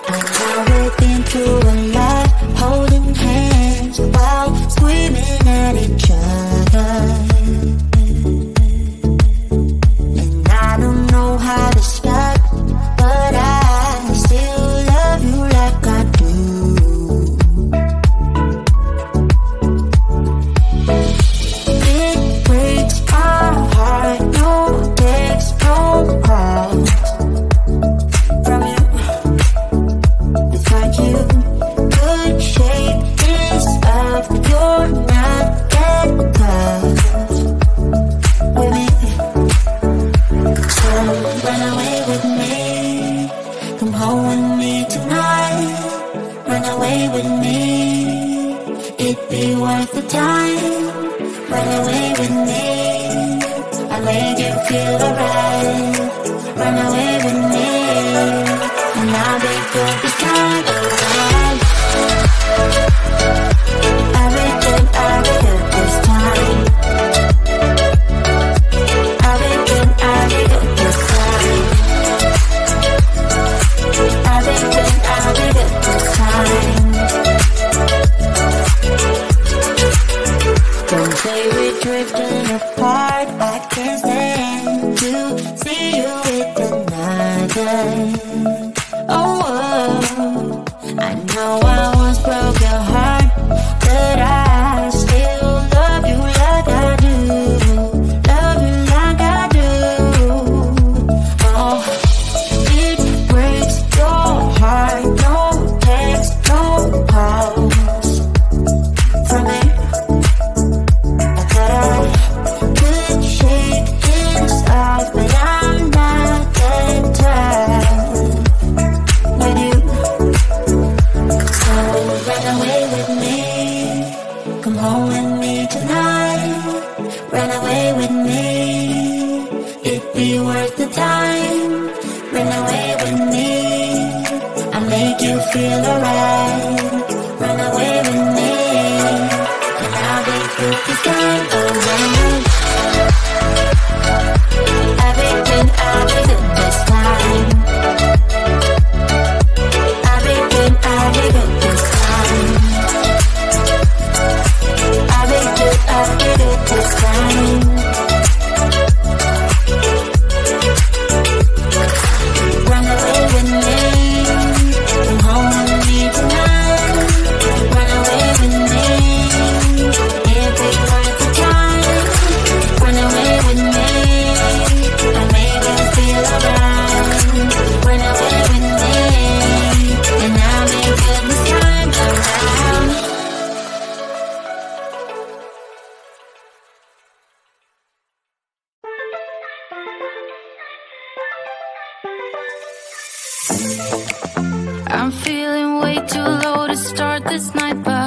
And now we've been through a lot, holding hands while screaming at each other. And I don't know how to stop, but I still love you like I do. It breaks my heart, no text, no call from you. Without you, good shape is up, you're not that tough with me. So run away with me, come home with me tonight. Run away with me, it'd be worth the time. Run away with me, I'll make you feel alright. Run away with me, and I'll be good this time around. Everything I'll be good this time. Everything I'll be good this time. Everything I'll be good this time. Don't say we're drifting apart, I can't stand to see you with another. Oh, I know I once broke your heart, but I still love you like I do. Love you like I do. Oh, it breaks your heart, no text, no calls from me. I thought I could shake this off, but I'm not that tough with you. So run away with me, come home with me tonight. Run away with me, it'd be worth the time. Run away with me, I'll make you feel alright. Run away with me, and I'll be good this time around. Everything I'll be good this time. Everything I'll be good this time. Everything I'll be good this time. Run away with me, come home with me tonight. Run away with me, it'd be worth the time. Run away with me, I'll make you feel alright. Run away with me, and I'll be good this time around. I'm feeling way too low to start this night, but